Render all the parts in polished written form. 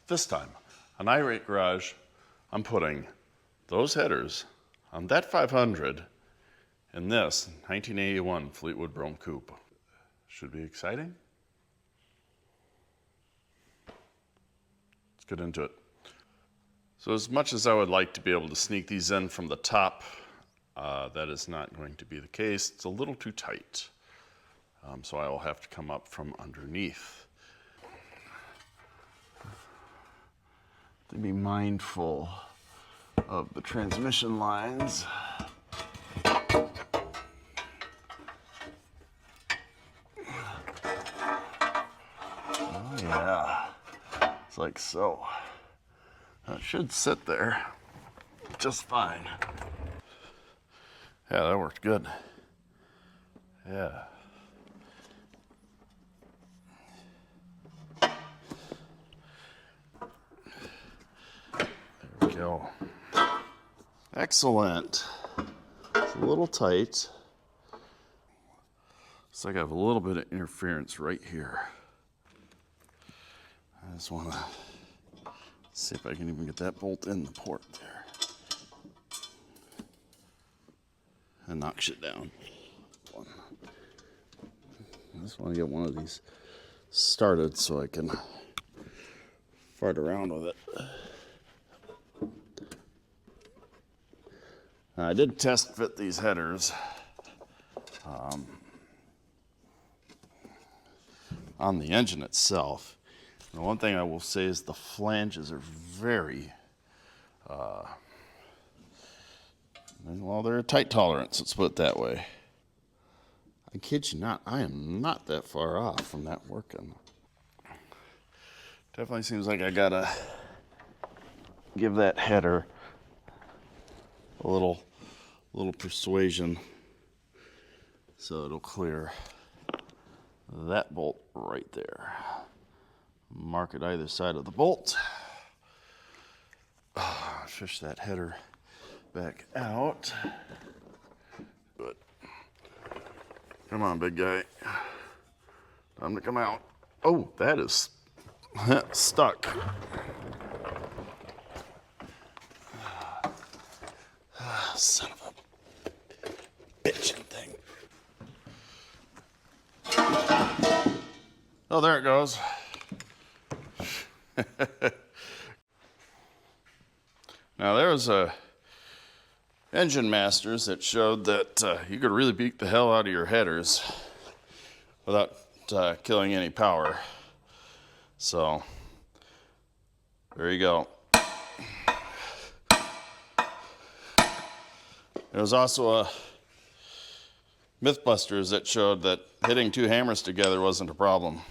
This time, on iRate Garage, I'm putting those headers on that 500 in this 1981 Fleetwood Brougham Coupe. Should be exciting. Let's get into it. So as much as I would like to be able to sneak these in from the top, that is not going to be the case. It's a little too tight. So I will have to come up from underneath. To be mindful of the transmission lines. Oh yeah, it's like so. It should sit there just fine. Yeah, that worked good. Yeah. There we go. Excellent. It's a little tight. Looks like I have a little bit of interference right here. I just want to see if I can even get that bolt in the port there. And knock shit down. I just want to get one of these started so I can fart around with it. I did test fit these headers on the engine itself. And one thing I will say is the flanges are very, well, they're a tight tolerance, let's put it that way. I kid you not, I am not that far off from that working. Definitely seems like I gotta give that header a little persuasion so it'll clear that bolt right there. Mark it either side of the bolt. Fish that header back out. Good. Come on, big guy. Time to come out. Oh, that is stuck. Son of a bitchin' thing. Oh, there it goes. Now there was a Engine Masters that showed that you could really beat the hell out of your headers without killing any power. So there you go. There was also a Mythbusters that showed that hitting two hammers together wasn't a problem.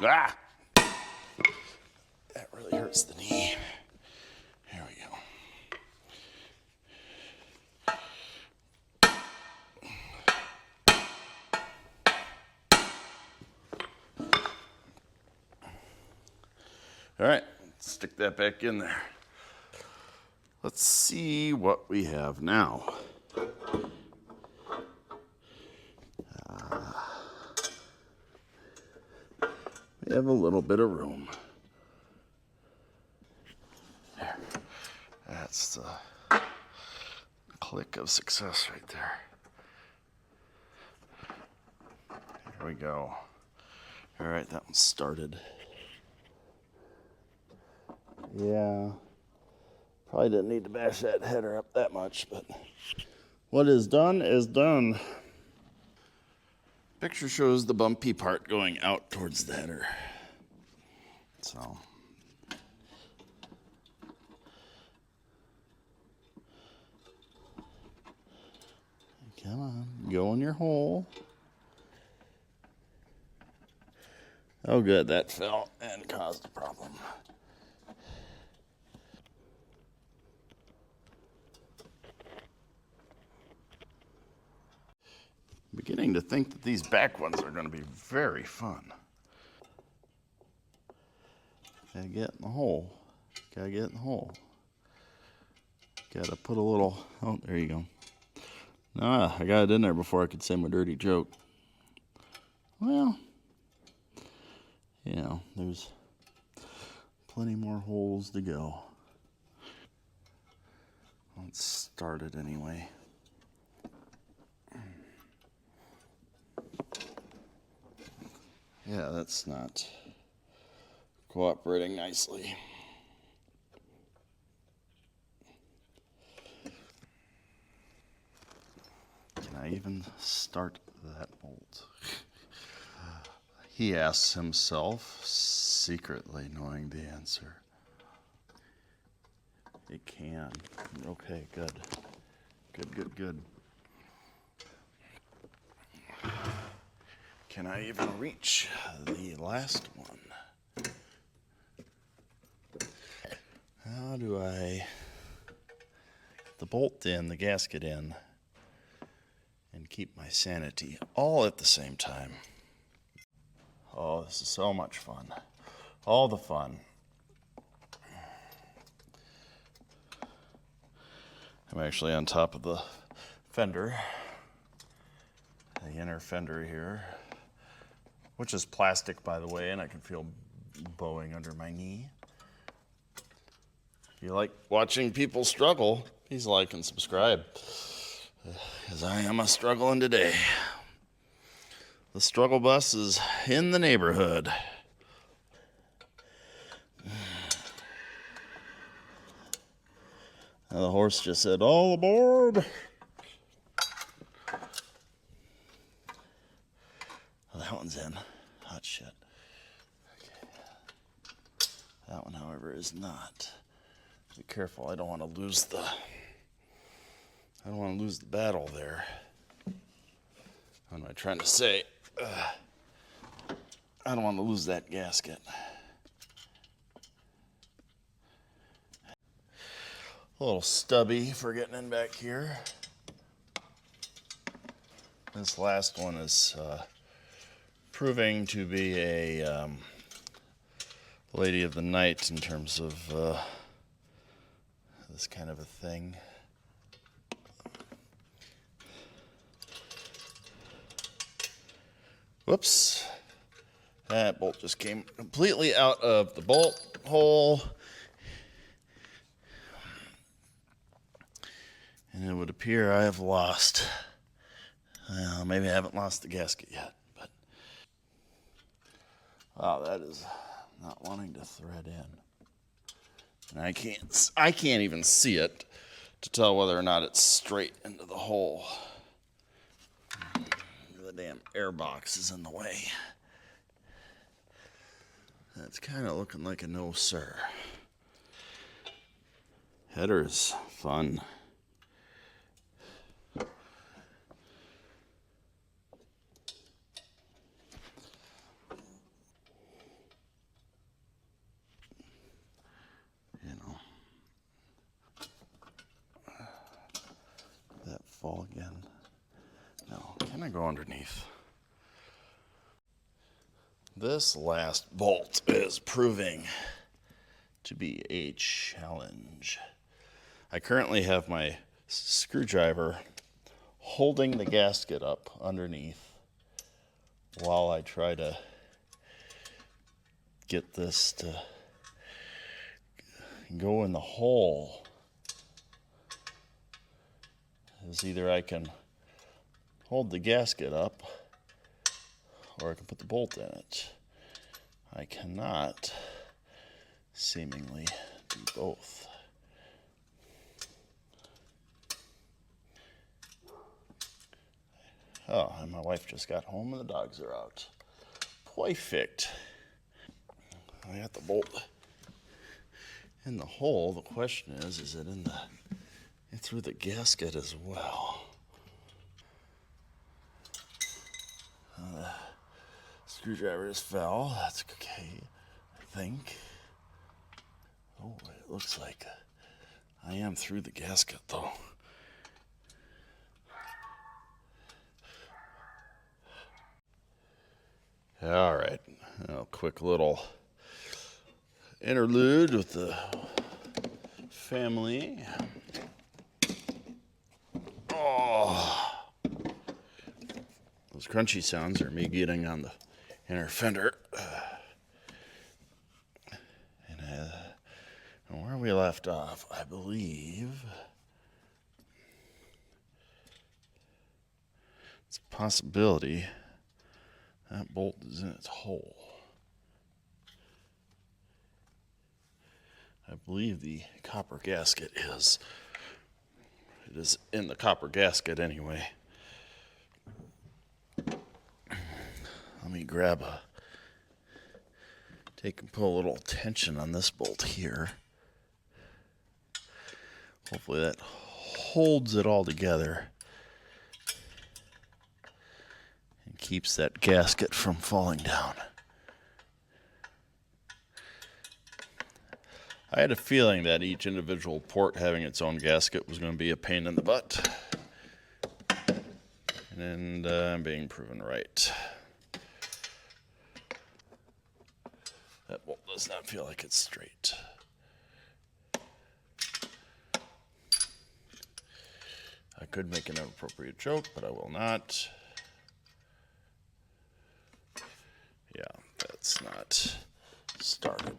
Ah! That really hurts the knee. Here we go. All right, stick that back in there. Let's see what we have now. We have a little bit of room. There. That's the click of success right there. Here we go. All right, that one started. Yeah, probably didn't need to bash that header up that much, but what is done is done. Picture shows the bumpy part going out towards the header. So, come on, go in your hole. Oh good, that fell and caused a problem. I'm beginning to think that these back ones are going to be very fun. Gotta get in the hole. Gotta get in the hole. Gotta put a little, oh, there you go. Ah, I got it in there before I could say my dirty joke. Well, you know, there's plenty more holes to go. Let's start it anyway. Yeah, that's not cooperating nicely. Can I even start that bolt? He asks himself, secretly knowing the answer. It can. Okay, good. Good. Can I even reach the last one? How do I get the bolt in, the gasket in, and keep my sanity all at the same time? Oh, this is so much fun. All the fun. I'm actually on top of the fender, the inner fender here, which is plastic, by the way, and I can feel bowing under my knee. If you like watching people struggle, please like and subscribe, as I am struggling today. The struggle bus is in the neighborhood. Now the horse just said, "All aboard!" Well, that one's in. Hot shit. Okay. That one, however, is not. Be careful. I don't want to lose the battle there. What am I trying to say? I don't want to lose that gasket. A little stubby for getting in back here. This last one is proving to be a lady of the night in terms of this kind of a thing. Whoops. That bolt just came completely out of the bolt hole. And it would appear I have lost. Well, maybe I haven't lost the gasket yet, but wow, that is not wanting to thread in. And I can't even see it to tell whether or not it's straight into the hole. The damn air box is in the way. That's kind of looking like a no, sir. Header's fun. You know. That fall again. No, can I go underneath? This last bolt is proving to be a challenge. I currently have my screwdriver holding the gasket up underneath while I try to get this to go in the hole. Is either I can hold the gasket up or I can put the bolt in it. I cannot seemingly do both. Oh, and my wife just got home and the dogs are out. Perfect. I got the bolt in the hole. The question is it in through the gasket as well? Screwdriver just fell. That's okay, I think. Oh, it looks like I am through the gasket though. All right, a quick little interlude with the family. crunchy sounds are me getting on the inner fender. And where we left off, I believe it's a possibility that bolt is in its hole. I believe the copper gasket is. It is in the copper gasket anyway. Let me grab take and pull a little tension on this bolt here. Hopefully that holds it all together and keeps that gasket from falling down. I had a feeling that each individual port having its own gasket was going to be a pain in the butt. And I'm being proven right. That bolt does not feel like it's straight. I could make an inappropriate joke, but I will not. Yeah, that's not started.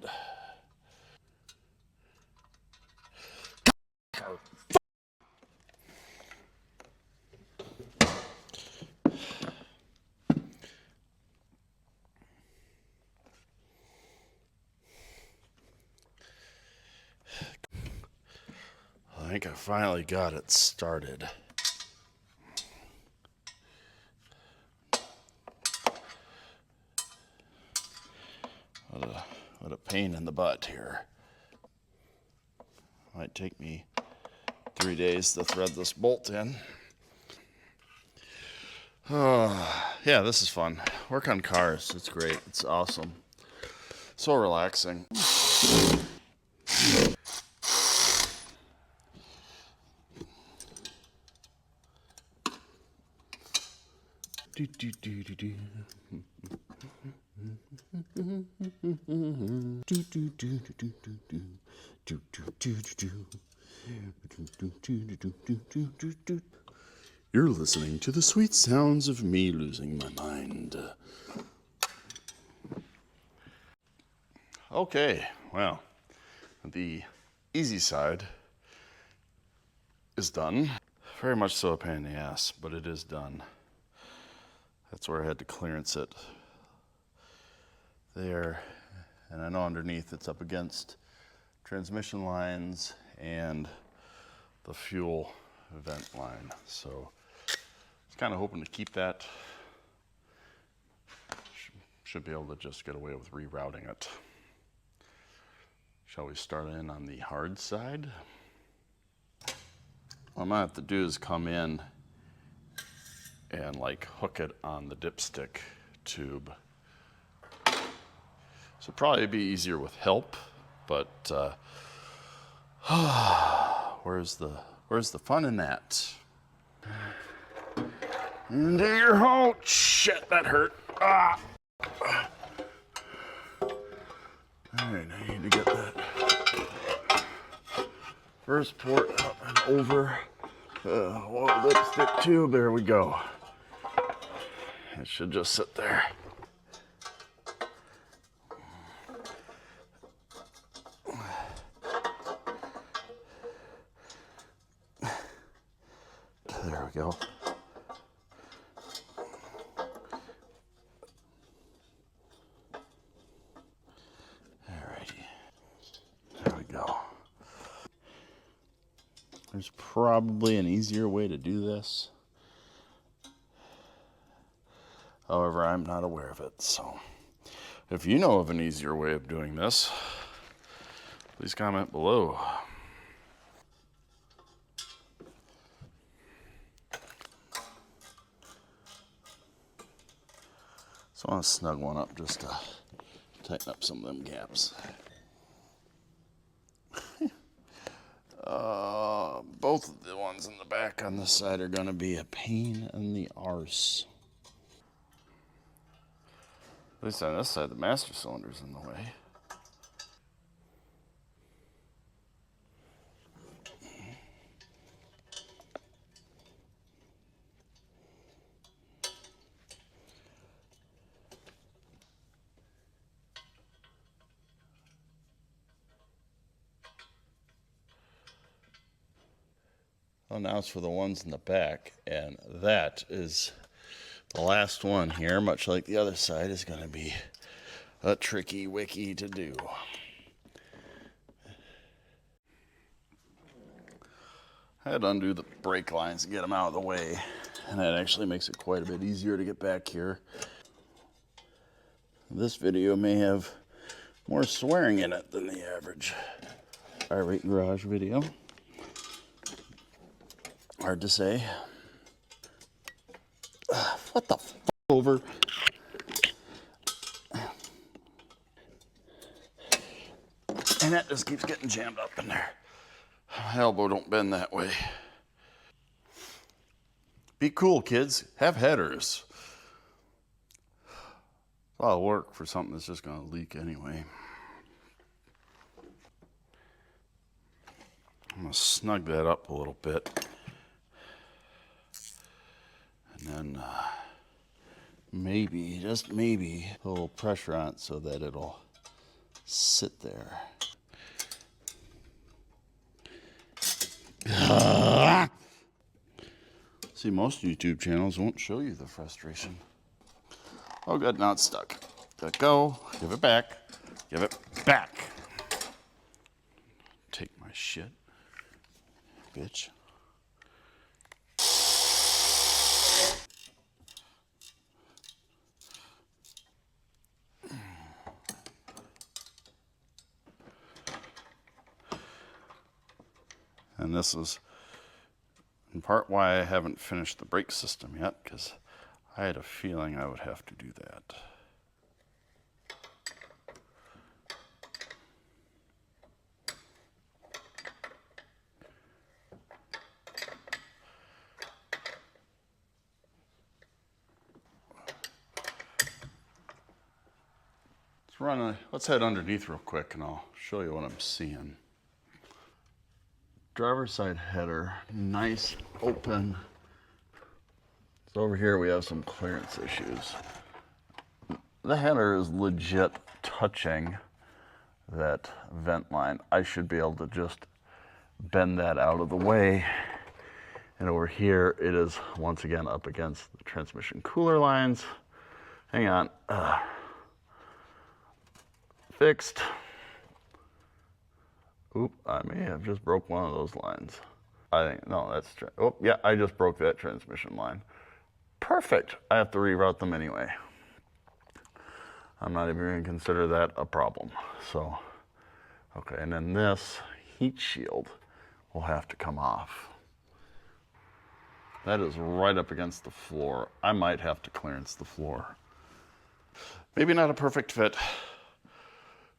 I think I finally got it started. What a pain in the butt here. Might take me 3 days to thread this bolt in. Yeah, this is fun. Work on cars. It's great. It's awesome. So relaxing. You're listening to the sweet sounds of me losing my mind. Okay, well, the easy side is done. Very much so a pain in the ass, but it is done. That's where I had to clearance it there. And I know underneath it's up against transmission lines and the fuel vent line. So I was kind of hoping to keep that. Should be able to just get away with rerouting it. Shall we start in on the hard side? What I'm gonna have to do is come in and like hook it on the dipstick tube. So probably be easier with help, but where's the fun in that? Into your hole. Shit, that hurt. Ah. All right, I need to get that first port up and over the lipstick tube. There we go. It should just sit there. There we go. Alrighty. There we go. There's probably an easier way to do this. However, I'm not aware of it, so if you know of an easier way of doing this, please comment below. So I want to snug one up just to tighten up some of them gaps. Both of the ones in the back on this side are going to be a pain in the arse. At least on this side, the master cylinder's in the way. Well, now it's for the ones in the back, and that is the last one here, much like the other side, is going to be a tricky wicky to do. I had to undo the brake lines and get them out of the way, and that actually makes it quite a bit easier to get back here. This video may have more swearing in it than the average irate garage video. Hard to say. What the f over? And that just keeps getting jammed up in there. My elbow don't bend that way. Be cool, kids. Have headers. It's a lot of work for something that's just going to leak anyway. I'm going to snug that up a little bit. And then maybe, just maybe, a little pressure on it so that it'll sit there. See, most YouTube channels won't show you the frustration. Oh good, now it's stuck. Let go, give it back, give it back. Take my shit, bitch. And this is in part why I haven't finished the brake system yet, because I had a feeling I would have to do that. Let's head underneath real quick and I'll show you what I'm seeing. Driver's side header, nice open. So over here we have some clearance issues. The header is legit touching that vent line. I should be able to just bend that out of the way. And over here it is once again up against the transmission cooler lines. Hang on. Fixed. Oop, I may have just broke one of those lines. I think, no, that's, oh yeah, I just broke that transmission line. Perfect, I have to reroute them anyway. I'm not even gonna consider that a problem. So, okay, and then this heat shield will have to come off. That is right up against the floor. I might have to clearance the floor. Maybe not a perfect fit,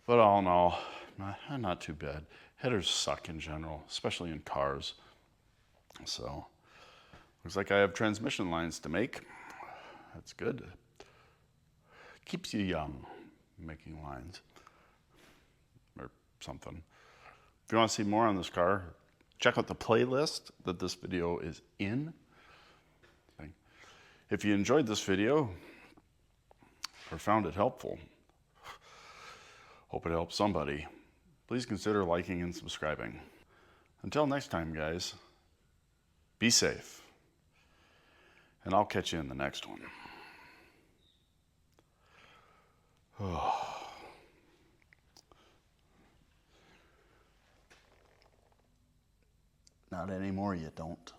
but all in all, not too bad. Headers suck in general, especially in cars. So, looks like I have transmission lines to make. That's good. Keeps you young, making lines. Or something. If you want to see more on this car, check out the playlist that this video is in. If you enjoyed this video or found it helpful, hope it helps somebody, please consider liking and subscribing. Until next time, guys, be safe, and I'll catch you in the next one. Not anymore, you don't.